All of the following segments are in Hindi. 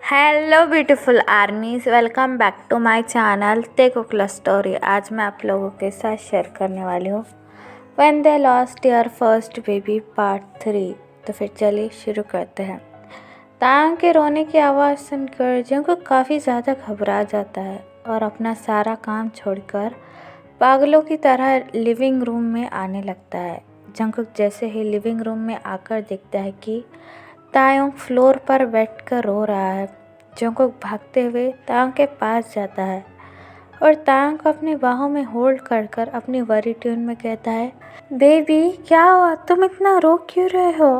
Hello beautiful armies, welcome back to my channel टेकुकला स्टोरी। आज मैं आप लोगों के साथ शेयर करने वाली हूँ when they lost their first baby part 3। तो फिर चलिए शुरू करते हैं। तांग के रोने की आवाज़ सुनकर जंगकुक काफ़ी ज़्यादा घबरा जाता है और अपना सारा काम छोड़कर पागलों की तरह लिविंग रूम में आने लगता है। जंगकुक जैसे ही लिविंग रूम में आकर देखता है कि तायोंग फ्लोर पर बैठकर रो रहा है। जंगकुक भागते हुए तायोंग के पास जाता है और तायोंग को अपनी बाहों में होल्ड कर कर अपनी वरी ट्यून में कहता है, बेबी क्या हुआ, तुम इतना रो क्यों रहे हो?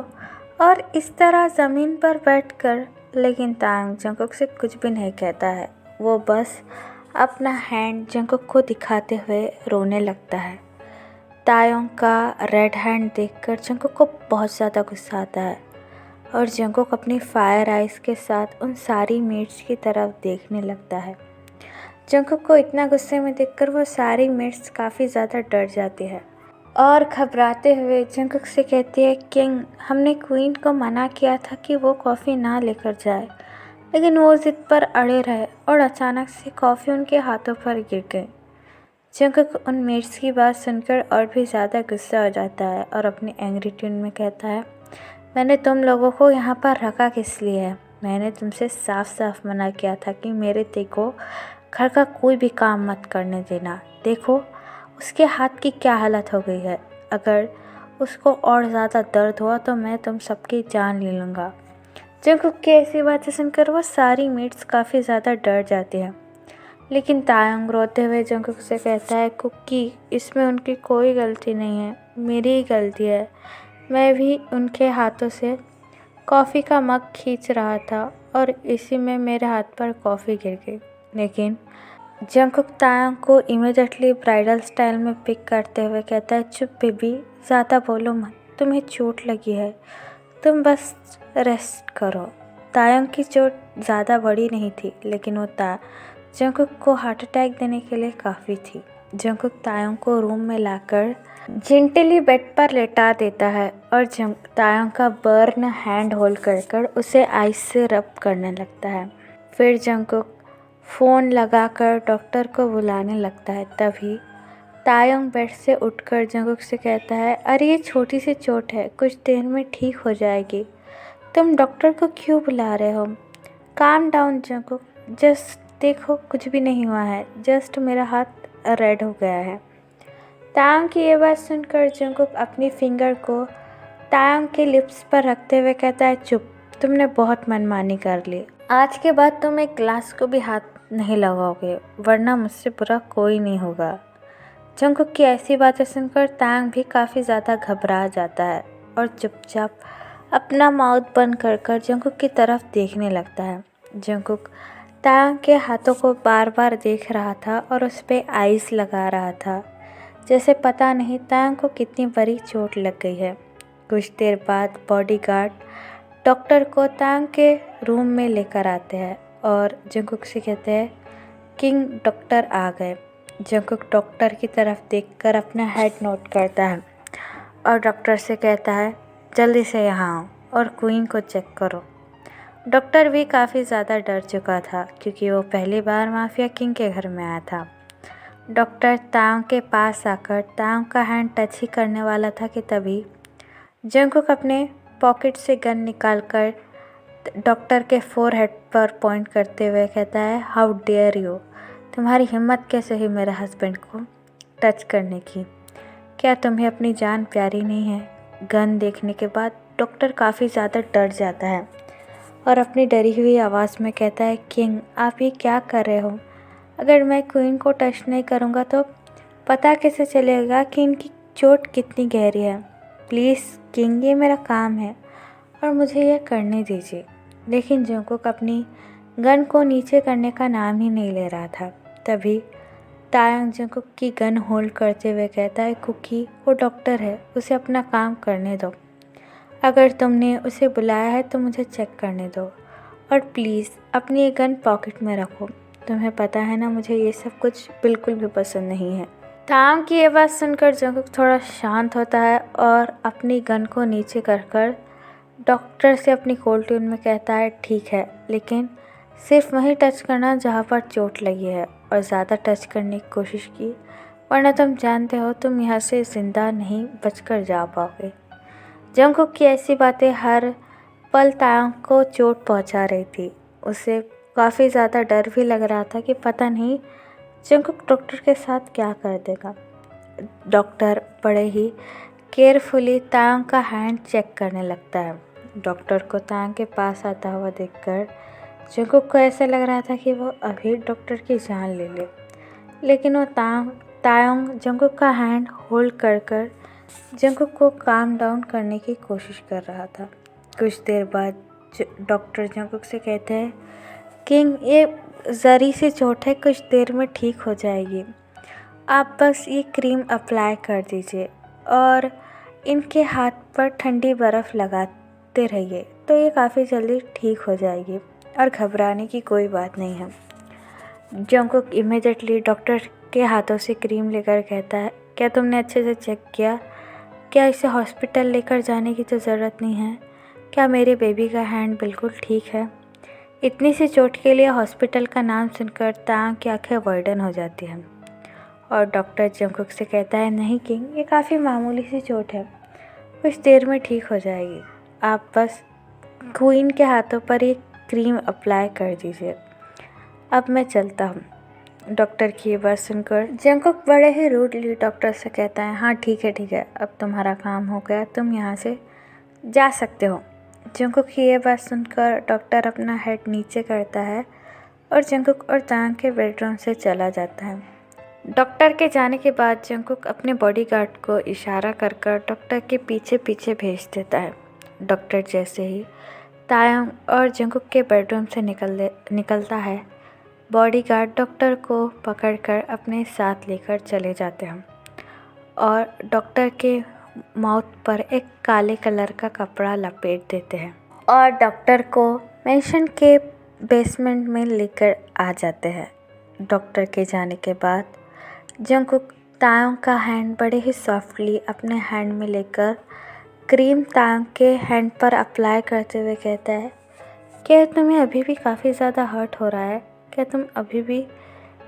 और इस तरह ज़मीन पर बैठकर। लेकिन तायोंग जंगकुक से कुछ भी नहीं कहता है। वो बस अपना हैंड जंगकुक को दिखाते हुए रोने लगता है। तायोंग का रेड हैंड देखकर जंगकुक को बहुत ज़्यादा गुस्सा आता है और जंगकुक अपनी फायर आइज़ के साथ उन सारी मेट्स की तरफ देखने लगता है। जंगकुक को इतना गुस्से में देखकर वो सारी मेट्स काफ़ी ज़्यादा डर जाती है और घबराते हुए जंगकुक से कहती है, किंग, हमने क्वीन को मना किया था कि वो कॉफ़ी ना लेकर जाए, लेकिन वो ज़िद पर अड़े रहे और अचानक से कॉफ़ी उनके हाथों पर गिर गई। जंगकुक उन मेट्स की बात सुनकर और भी ज़्यादा गुस्सा हो जाता है और अपनी एंग्री ट्यून में कहता है, मैंने तुम लोगों को यहाँ पर रखा किस लिए है? मैंने तुमसे साफ साफ मना किया था कि मेरे ते को घर का कोई भी काम मत करने देना। देखो उसके हाथ की क्या हालत हो गई है। अगर उसको और ज़्यादा दर्द हुआ तो मैं तुम सबकी जान ले लूँगा। जंगकुक की ऐसी बातें सुनकर वो सारी मेट्स काफ़ी ज़्यादा डर जाती हैं। लेकिन तायोंग रोते हुए जंगकुक से कहता है, कुकी, इसमें उनकी कोई गलती नहीं है, मेरी ही गलती है। मैं भी उनके हाथों से कॉफ़ी का मग खींच रहा था और इसी में मेरे हाथ पर कॉफ़ी गिर गई। लेकिन जंगकुक तायोंग को इमीडिएटली ब्राइडल स्टाइल में पिक करते हुए कहता है, चुप बेबी, ज़्यादा बोलो मत, तुम्हें चोट लगी है, तुम बस रेस्ट करो। तायोंग की चोट ज़्यादा बड़ी नहीं थी, लेकिन वो जंगकुक को हार्ट अटैक देने के लिए काफ़ी थी। जंगकुक तायोंग को रूम में लाकर जेंटली बेड पर लेटा देता है और तायोंग का बर्न हैंड होल्ड कर उसे आइस से रब करने लगता है। फिर जंगकुक फ़ोन लगाकर डॉक्टर को बुलाने लगता है। तभी तायोंग बेड से उठकर जंगकुक से कहता है, अरे ये छोटी सी चोट है, कुछ देर में ठीक हो जाएगी, तुम डॉक्टर को क्यों बुला रहे हो? काम डाउन जंगकुक, जस्ट देखो कुछ भी नहीं हुआ है, जस्ट मेरा हाथ रेड हो गया है। तायोंग की ये बात सुनकर जंगकुक अपनी फिंगर को तायोंग के लिप्स पर रखते हुए कहता है, चुप, तुमने बहुत मनमानी कर ली। आज के बाद तुम एक ग्लास को भी हाथ नहीं लगाओगे, वरना मुझसे बुरा कोई नहीं होगा। जंगकुक की ऐसी बातें सुनकर तायोंग भी काफ़ी ज़्यादा घबरा जाता है और चुपचाप अपना माउथ बंद कर जंगकुक की तरफ देखने लगता है। जंगकुक तायोंग के हाथों को बार बार देख रहा था और उस पर आइस लगा रहा था, जैसे पता नहीं तायोंग को कितनी बड़ी चोट लग गई है। कुछ देर बाद बॉडीगार्ड डॉक्टर को तायोंग के रूम में लेकर आते हैं और जंगकुक से कहते हैं, किंग, डॉक्टर आ गए। जंगकुक डॉक्टर की तरफ देखकर अपना हेड नोट करता है और डॉक्टर से कहता है, जल्दी से यहाँ आओ और क्वीन को चेक करो। डॉक्टर भी काफ़ी ज़्यादा डर चुका था क्योंकि वो पहली बार माफिया किंग के घर में आया था। डॉक्टर तायोंग के पास आकर तायोंग का हैंड टच ही करने वाला था कि तभी जंगकुक अपने पॉकेट से गन निकालकर डॉक्टर के फोरहेड पर पॉइंट करते हुए कहता है, हाउ डेयर यू, तुम्हारी हिम्मत कैसे हुई मेरे हस्बैंड को टच करने की? क्या तुम्हें अपनी जान प्यारी नहीं है? गन देखने के बाद डॉक्टर काफ़ी ज़्यादा डर जाता है और अपनी डरी हुई आवाज़ में कहता है, किंग, आप ये क्या कर रहे हो? अगर मैं क्वीन को टच नहीं करूँगा तो पता कैसे चलेगा कि इनकी चोट कितनी गहरी है? प्लीज़ किंग, ये मेरा काम है और मुझे यह करने दीजिए। लेकिन जंगकुक अपनी गन को नीचे करने का नाम ही नहीं ले रहा था। तभी तायोंग जंगकुक की गन होल्ड करते हुए कहता है, कुकी, वो डॉक्टर है, उसे अपना काम करने दो। अगर तुमने उसे बुलाया है तो मुझे चेक करने दो और प्लीज़ अपनी ये गन पॉकेट में रखो। तुम्हें पता है ना, मुझे ये सब कुछ बिल्कुल भी पसंद नहीं है। तायोंग की ये बात सुनकर जंगकुक थोड़ा शांत होता है और अपनी गन को नीचे कर डॉक्टर से अपनी कोल्ड ट्यून में कहता है, ठीक है, लेकिन सिर्फ वहीं टच करना जहाँ पर चोट लगी है और ज़्यादा टच करने की कोशिश की, वरना तुम जानते हो तुम यहाँ से ज़िंदा नहीं बचकर जा पाओगे। जंगकुक की ऐसी बातें हर पल तायंग को चोट पहुँचा रही थी। उसे काफ़ी ज़्यादा डर भी लग रहा था कि पता नहीं जंगकुक डॉक्टर के साथ क्या कर देगा। डॉक्टर बड़े ही केयरफुली तायंग का हैंड चेक करने लगता है। डॉक्टर को तायंग के पास आता हुआ देखकर जंगकुक को ऐसा लग रहा था कि वो अभी डॉक्टर की जान ले ले, लेकिन वो तायंग जंगकुक का हैंड होल्ड कर कर जंगकुक को काम डाउन करने की कोशिश कर रहा था। कुछ देर बाद डॉक्टर जंगकुक से कहते हैं, किंग ये ज़री सी चोट है, कुछ देर में ठीक हो जाएगी। आप बस ये क्रीम अप्लाई कर दीजिए और इनके हाथ पर ठंडी बर्फ़ लगाते रहिए तो ये काफ़ी जल्दी ठीक हो जाएगी और घबराने की कोई बात नहीं है। जंगकुक इमीडिएटली डॉक्टर के हाथों से क्रीम लेकर कहता है, क्या तुमने अच्छे से चेक किया? क्या इसे हॉस्पिटल लेकर जाने की तो ज़रूरत नहीं है? क्या मेरे बेबी का हैंड बिल्कुल ठीक है? इतनी सी चोट के लिए हॉस्पिटल का नाम सुनकर तांग की आंखें वाइडन हो जाती हैं और डॉक्टर जंगकुक से कहता है, नहीं किंग, ये काफ़ी मामूली सी चोट है, कुछ देर में ठीक हो जाएगी। आप बस क्वीन के हाथों पर ये क्रीम अप्लाई कर दीजिए। अब मैं चलता हूँ। डॉक्टर की ये बात सुनकर जंगकुक बड़े ही रूडली डॉक्टर से कहता है, हाँ ठीक है, अब तुम्हारा काम हो गया, तुम यहाँ से जा सकते हो। जंगकुक की ये बात सुनकर डॉक्टर अपना हेड नीचे करता है और जंगकुक और तांग के बेडरूम से चला जाता है। डॉक्टर के जाने के बाद जंगकुक अपने बॉडीगार्ड को इशारा कर कर डॉक्टर के पीछे पीछे भेज देता है। डॉक्टर जैसे ही तायंग और जंगकुक के बेडरूम से निकलता है, बॉडीगार्ड डॉक्टर को पकड़कर अपने साथ लेकर चले जाते हैं और डॉक्टर के माउथ पर एक काले कलर का कपड़ा लपेट देते हैं और डॉक्टर को मैंशन के बेसमेंट में लेकर आ जाते हैं। डॉक्टर के जाने के बाद जंगकुक तायंग का हैंड बड़े ही सॉफ्टली अपने हैंड में लेकर क्रीम तायंग के हैंड पर अप्लाई करते हुए कहता है, क्या तुम्हें अभी भी काफ़ी ज़्यादा हर्ट हो रहा है? क्या तुम अभी भी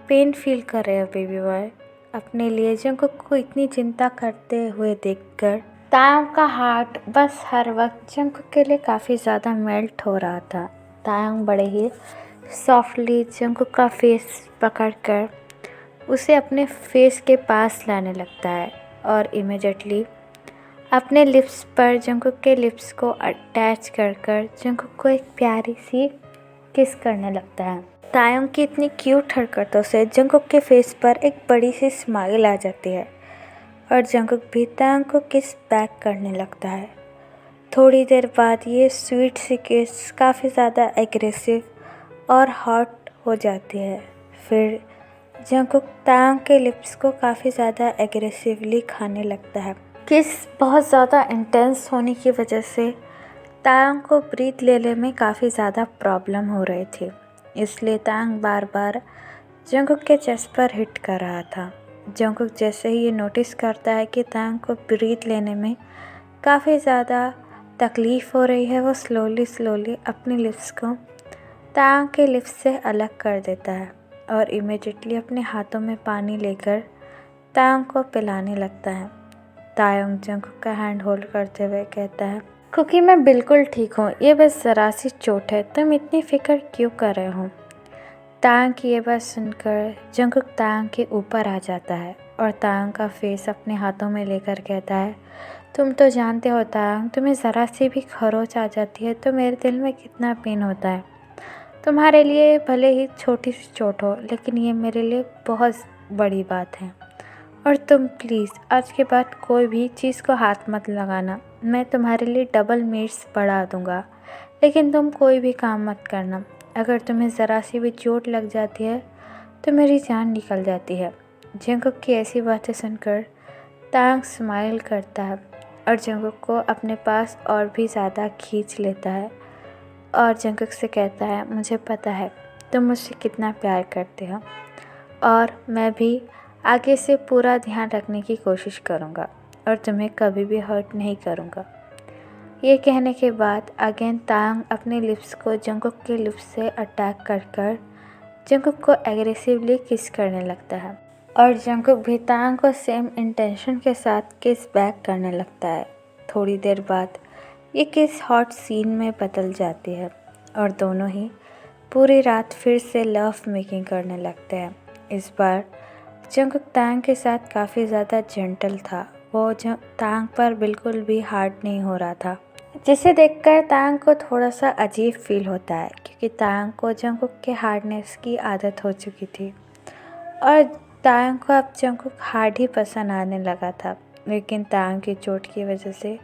पेन फील कर रहे हो बेबी बॉय? अपने लिए जंगकुक को इतनी चिंता करते हुए देखकर तायंग का हार्ट बस हर वक्त जंगकुक के लिए काफ़ी ज़्यादा मेल्ट हो रहा था। तायंग बड़े ही सॉफ्टली जंगकुक का फेस पकड़कर उसे अपने फेस के पास लाने लगता है और इमीडिएटली अपने लिप्स पर जंगकुक के लिप्स को अटैच कर कर जंगकुक को एक प्यारी सी किस करने लगता है। तायंग की इतनी क्यूट हरकतों से जंगकुक के फेस पर एक बड़ी सी स्माइल आ जाती है और जंगकुक भी तायंग को किस बैक करने लगता है। थोड़ी देर बाद ये स्वीट सी किस काफ़ी ज़्यादा एग्रेसिव और हॉट हो जाती है। फिर जंगकुक तायंग के लिप्स को काफ़ी ज़्यादा एग्रेसिवली खाने लगता है। किस बहुत ज़्यादा इंटेंस होने की वजह से तायंग को ब्रीथ लेने में काफ़ी ज़्यादा प्रॉब्लम हो रही थी, इसलिए तायंग बार बार जंगकुक के चेस्ट पर हिट कर रहा था। जंगकुक जैसे ही ये नोटिस करता है कि तायंग को ब्रीथ लेने में काफ़ी ज़्यादा तकलीफ़ हो रही है, वो स्लोली अपने लिप्स को तायंग के लिप्स से अलग कर देता है और इमीडिएटली अपने हाथों में पानी लेकर तायंग को पिलाने लगता है। तायंग जंगकुक का हैंड होल्ड करते हुए कहता है, क्योंकि मैं बिल्कुल ठीक हूँ, ये बस ज़रा सी चोट है, तुम इतनी फ़िक्र क्यों कर रहे हो? तायंग की ये बात सुनकर जंगकुक तायंग के ऊपर आ जाता है और तायंग का फेस अपने हाथों में लेकर कहता है, तुम तो जानते हो तायंग, तुम्हें ज़रा सी भी खरोच आ जाती है तो मेरे दिल में कितना पेन होता है। तुम्हारे लिए भले ही छोटी सी चोट हो, लेकिन ये मेरे लिए बहुत बड़ी बात है और तुम प्लीज़ आज के बाद कोई भी चीज़ को हाथ मत लगाना। मैं तुम्हारे लिए डबल मीट्स बढ़ा दूँगा, लेकिन तुम कोई भी काम मत करना। अगर तुम्हें ज़रा सी भी चोट लग जाती है तो मेरी जान निकल जाती है। जंगकुक की ऐसी बातें सुनकर तायंग स्माइल करता है और जंगकुक को अपने पास और भी ज़्यादा खींच लेता है और जंगकुक से कहता है, मुझे पता है तुम मुझसे कितना प्यार करते हो और मैं भी आगे से पूरा ध्यान रखने की कोशिश करूँगा और तुम्हें कभी भी हर्ट नहीं करूँगा। ये कहने के बाद अगेन तांग अपने लिप्स को जंगकुक के लिप्स से अटैक कर जंगकुक को एग्रेसिवली किस करने लगता है और जंगकुक भी तांग को सेम इंटेंशन के साथ किस बैक करने लगता है। थोड़ी देर बाद ये किस हॉट सीन में बदल जाती है और दोनों ही पूरी रात फिर से लव मेकिंग करने लगते हैं। इस बार जंगकुक तांग के साथ काफ़ी ज़्यादा जेंटल था, वो तांग पर बिल्कुल भी हार्ड नहीं हो रहा था, जिसे देखकर तांग को थोड़ा सा अजीब फील होता है क्योंकि तांग को जंगकुक के हार्डनेस की आदत हो चुकी थी और तांग को अब जंगकुक हार्ड ही पसंद आने लगा था। लेकिन तांग की चोट की वजह से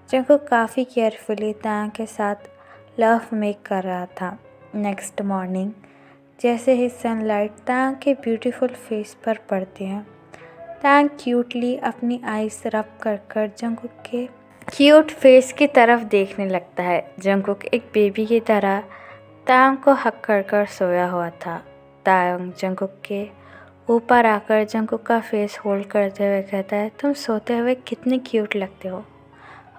जंगकुक काफ़ी केयरफुली तांग के साथ लव मेक कर रहा था। नेक्स्ट मॉर्निंग जैसे ही सनलाइट तांग के ब्यूटीफुल फेस पर पड़ती है, तांग क्यूटली अपनी आईज रब कर जंगकुक के क्यूट फेस की तरफ देखने लगता है। जंगकुक एक बेबी की तरह तांग को हक कर सोया हुआ था। तांग जंगकुक के ऊपर आकर जंगकुक का फेस होल्ड करते हुए कहता है, तुम सोते हुए कितने क्यूट लगते हो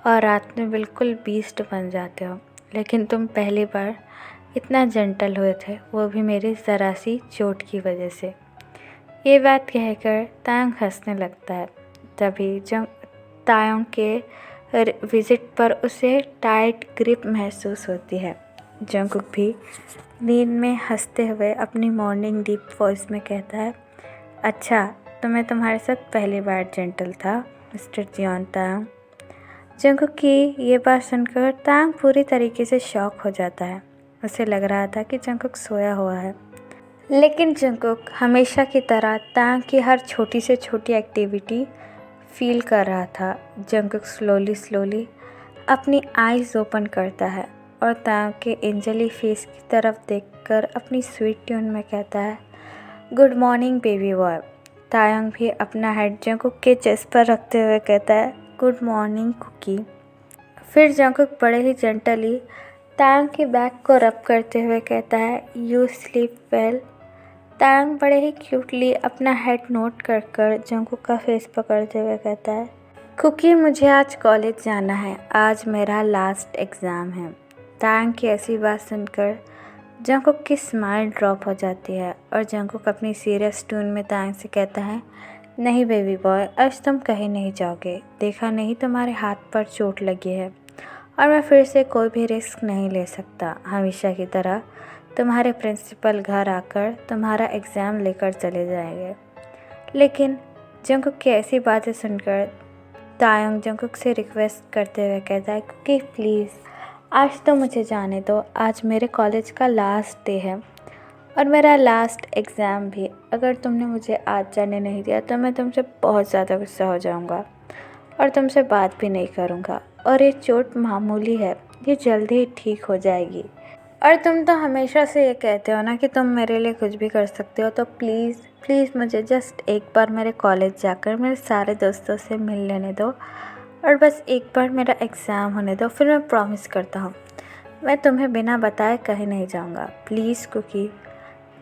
और रात में बिल्कुल बीस्ट बन जाते हो, लेकिन तुम पहली बार इतना जेंटल हुए थे, वो भी मेरी ज़रा सी चोट की वजह से। ये बात कहकर तांग हंसने लगता है। तभी तांग के विजिट पर उसे टाइट ग्रिप महसूस होती है। जंगकुक भी नींद में हंसते हुए अपनी मॉर्निंग डीप वॉइस में कहता है, अच्छा तो मैं तुम्हारे साथ पहली बार जेंटल था मिस्टर जियोन तांग। जंगकुक की ये बात सुनकर तांग पूरी तरीके से शॉक हो जाता है। उसे लग रहा था कि जंगकुक सोया हुआ है, लेकिन जंगकुक हमेशा की तरह तांग की हर छोटी से छोटी एक्टिविटी फील कर रहा था। जंगकुक स्लोली अपनी आईज ओपन करता है और तांग के एंजली फेस की तरफ देखकर अपनी स्वीट ट्यून में कहता है, गुड मॉर्निंग बेबी बॉय। तांग भी अपना हेड जंगकुक के चेस्ट पर रखते हुए कहता है, गुड मॉर्निंग कुकी। फिर जंगकुक बड़े ही जेंटली तांग के बैक को रब करते हुए कहता है, यू स्लीप वेल। तांग बड़े ही क्यूटली अपना हेड नोट कर जंगकुक का फेस पकड़ते हुए कहता है, कुकी मुझे आज कॉलेज जाना है, आज मेरा लास्ट एग्ज़ाम है। तांग की ऐसी बात सुनकर जंगकुक की स्माइल ड्रॉप हो जाती है और जंगकुक अपनी सीरियस टून में तांग से कहता है, नहीं बेबी बॉय, आज तुम कहीं नहीं जाओगे, देखा नहीं तुम्हारे हाथ पर चोट लगी है और मैं फिर से कोई भी रिस्क नहीं ले सकता। हमेशा की तरह तुम्हारे प्रिंसिपल घर आकर तुम्हारा एग्ज़ाम लेकर चले जाएंगे। लेकिन जंगकुक की ऐसी बातें सुनकर तायंग जंगकुक से रिक्वेस्ट करते हुए कहता है, कि प्लीज़ आज तो मुझे जाने दो, आज मेरे कॉलेज का लास्ट डे है और मेरा लास्ट एग्ज़ाम भी। अगर तुमने मुझे आज जाने नहीं दिया तो मैं तुमसे बहुत ज़्यादा गुस्सा हो जाऊंगा और तुमसे बात भी नहीं करूंगा, और ये चोट मामूली है, ये जल्दी ही ठीक हो जाएगी। और तुम तो हमेशा से ये कहते हो ना कि तुम मेरे लिए कुछ भी कर सकते हो, तो प्लीज़ मुझे जस्ट एक बार मेरे कॉलेज जाकर मेरे सारे दोस्तों से मिल लेने दो और बस एक बार मेरा एग्ज़ाम होने दो, फिर मैं प्रॉमिस करता हूँ मैं तुम्हें बिना बताए कहीं नहीं जाऊँगा, प्लीज़ कुकी।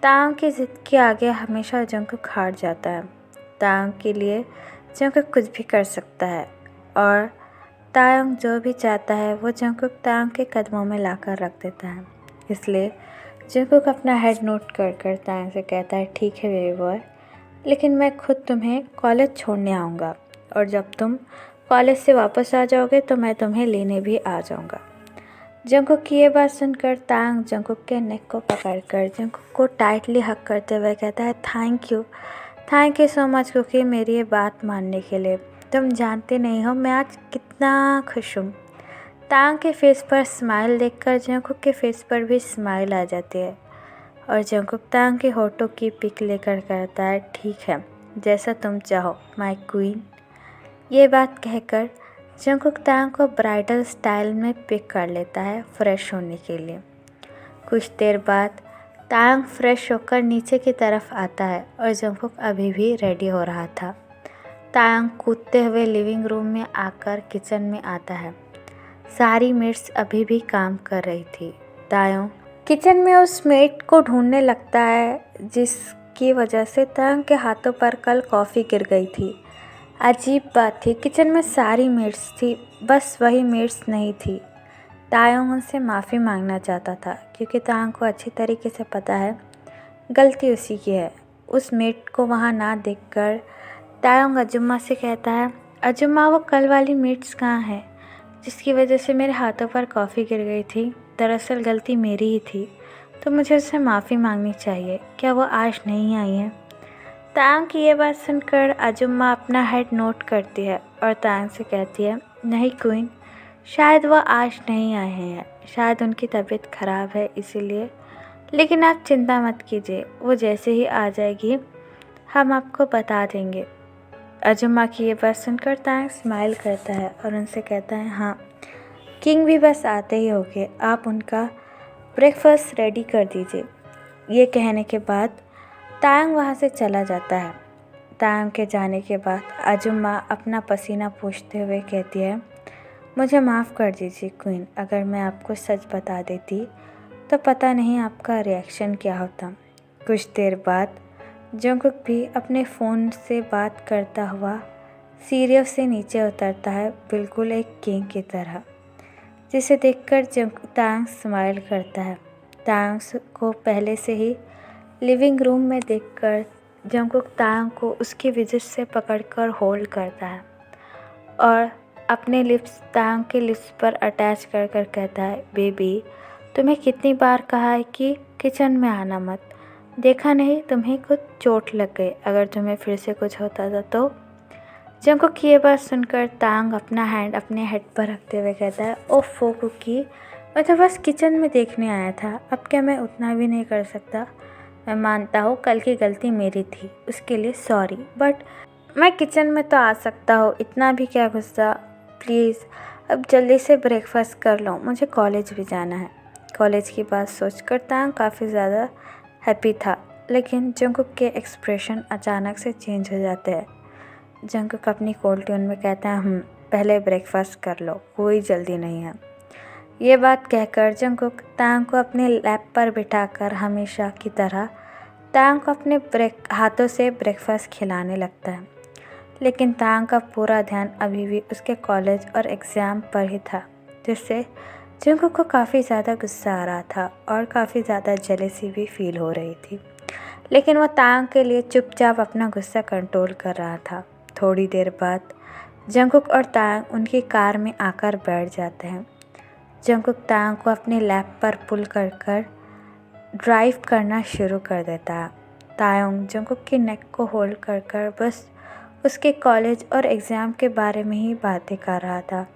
तांग की ज़िद के आगे हमेशा जंगकुक हार जाता है। तांग के लिए जंगकुक कुछ भी कर सकता है और तांग जो भी चाहता है वो जंगकुक तांग के कदमों में लाकर रख देता है। इसलिए जंगकुक अपना हेड नोट कर तांग से कहता है, ठीक है बेबी बॉय, लेकिन मैं खुद तुम्हें कॉलेज छोड़ने आऊँगा और जब तुम कॉलेज से वापस आ जाओगे तो मैं तुम्हें लेने भी आ जाऊँगा। जंगकुक की ये बात सुनकर तांग जंगकुक के नेक को पकड़कर जंगकुक को टाइटली हक करते हुए कहता है, thank you so much Cookie मेरी ये बात मानने के लिए। तुम जानते नहीं हो मैं आज कितना खुश हूँ। तांग के फेस पर स्माइल देखकर जंगकुक के फेस पर भी स्माइल आ जाती है और जंगकुक तांग के होठों की पिक लेकर कहता है, ठीक है जैसा तुम चाहो माय क्वीन। ये बात कहकर जंगकुक तांग को ब्राइडल स्टाइल में पिक कर लेता है फ्रेश होने के लिए। कुछ देर बाद तांग फ्रेश होकर नीचे की तरफ आता है और जंगकुक अभी भी रेडी हो रहा था। तांग कूदते हुए लिविंग रूम में आकर किचन में आता है। सारी मेड्स अभी भी काम कर रही थी। तांग किचन में उस मेड को ढूंढने लगता है जिसकी वजह से तांग के हाथों पर कल कॉफ़ी गिर गई थी। अजीब बात थी, किचन में सारी मेड्स थी, बस वही मेड्स नहीं थी। तायोंग उनसे माफ़ी मांगना चाहता था क्योंकि तायोंग को अच्छी तरीके से पता है गलती उसी की है। उस मेड को वहाँ ना देखकर तायोंग अजुम्मा से कहता है, अजुम्मा वो कल वाली मेड्स कहाँ है जिसकी वजह से मेरे हाथों पर कॉफ़ी गिर गई थी। दरअसल गलती मेरी ही थी, तो मुझे उससे माफ़ी मांगनी चाहिए। क्या वो आज नहीं आई है? तायोंग की ये बात सुनकर अजुम्मा अपना हेड नोट करती है और तायोंग से कहती है, नहीं क्वीन, शायद वो आज नहीं आए हैं, शायद उनकी तबीयत ख़राब है इसीलिए। लेकिन आप चिंता मत कीजिए, वो जैसे ही आ जाएगी हम आपको बता देंगे। अजुम्मा की ये बात सुनकर तायोंग स्माइल करता है और उनसे कहता है, हाँ किंग भी बस आते ही होंगे, आप उनका ब्रेकफास्ट रेडी कर दीजिए। ये कहने के बाद तायोंग वहाँ से चला जाता है। तायोंग के जाने के बाद अजुम्मा अपना पसीना पोंछते हुए कहती है, मुझे माफ़ कर दीजिए क्वीन, अगर मैं आपको सच बता देती तो पता नहीं आपका रिएक्शन क्या होता। कुछ देर बाद जंगकुक भी अपने फ़ोन से बात करता हुआ सीढ़ियों से नीचे उतरता है, बिल्कुल एक किंग की तरह, जिसे देखकर तायोंग स्माइल करता है। तायोंग को पहले से ही लिविंग रूम में देखकर जंगकुक तायोंग को उसकी विजिट से पकड़कर होल्ड करता है और अपने लिप्स तायोंग के लिप्स पर अटैच कर कर कहता है, बेबी तुम्हें कितनी बार कहा है कि किचन में आना मत, देखा नहीं तुम्हें कुछ चोट लग गई, अगर तुम्हें फिर से कुछ होता था तो। जंगकुक की ये बात सुनकर तायोंग अपना हैंड अपने हेड पर रखते हुए कहता है, ओफो कुकी, मैं तो बस किचन में देखने आया था, अब क्या मैं उतना भी नहीं कर सकता? मैं मानता हूँ कल की गलती मेरी थी, उसके लिए सॉरी, बट मैं किचन में तो आ सकता हूँ, इतना भी क्या गुस्सा, प्लीज़ अब जल्दी से ब्रेकफास्ट कर लो, मुझे कॉलेज भी जाना है। कॉलेज की बात सोचकर तायोंग काफ़ी ज़्यादा हैप्पी था, लेकिन जंगकुक के एक्सप्रेशन अचानक से चेंज हो जाते हैं। जंगकुक अपनी कोल्ड ट्यून में कहता है, पहले ब्रेकफास्ट कर लो, कोई जल्दी नहीं है। ये बात कहकर जंगकुक तायोंग को अपने लैप पर बिठाकर हमेशा की तरह तायोंग को अपने हाथों से ब्रेकफास्ट खिलाने लगता है। लेकिन तायोंग का पूरा ध्यान अभी भी उसके कॉलेज और एग्ज़ाम पर ही था, जिससे जंगकुक को काफ़ी ज़्यादा गुस्सा आ रहा था और काफ़ी ज़्यादा जेलसी भी फील हो रही थी। लेकिन वह तायोंग के लिए चुपचाप अपना गुस्सा कंट्रोल कर रहा था। थोड़ी देर बाद जंगकुक और तायोंग उनकी कार में आकर बैठ जाते हैं। जंगकुक तायोंग को अपने लैप पर पुल कर कर ड्राइव करना शुरू कर देता है। तायोंग जंगकुक की नेक को होल्ड कर कर बस उसके कॉलेज और एग्ज़ाम के बारे में ही बातें कर रहा था,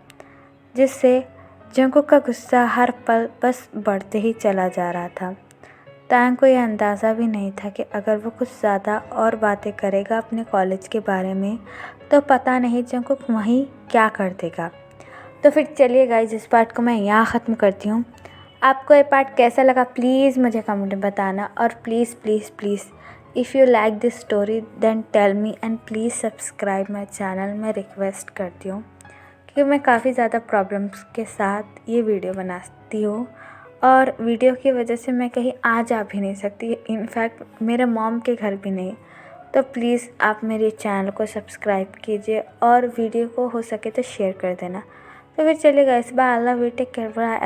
जिससे जंगकुक का गुस्सा हर पल बस बढ़ते ही चला जा रहा था। तायोंग को यह अंदाज़ा भी नहीं था कि अगर वो कुछ ज़्यादा और बातें करेगा अपने कॉलेज के बारे में तो पता नहीं जंगकुक वहीं क्या कर देगा। तो फिर चलिए गाइस, इस पार्ट को मैं यहाँ ख़त्म करती हूँ। आपको ये पार्ट कैसा लगा प्लीज़ मुझे कमेंट में बताना, और please please please if you like this story then tell me and please subscribe my channel. मैं रिक्वेस्ट करती हूँ क्योंकि मैं काफ़ी ज़्यादा प्रॉब्लम्स के साथ ये वीडियो बनाती हूँ और वीडियो की वजह से मैं कहीं आ जा भी नहीं सकती, इनफैक्ट मेरे मॉम के घर भी नहीं। तो प्लीज़ आप मेरे चैनल को सब्सक्राइब कीजिए और वीडियो को हो सके तो शेयर कर देना। तो फिर चलिए guys, bye, I love you, take care, bye.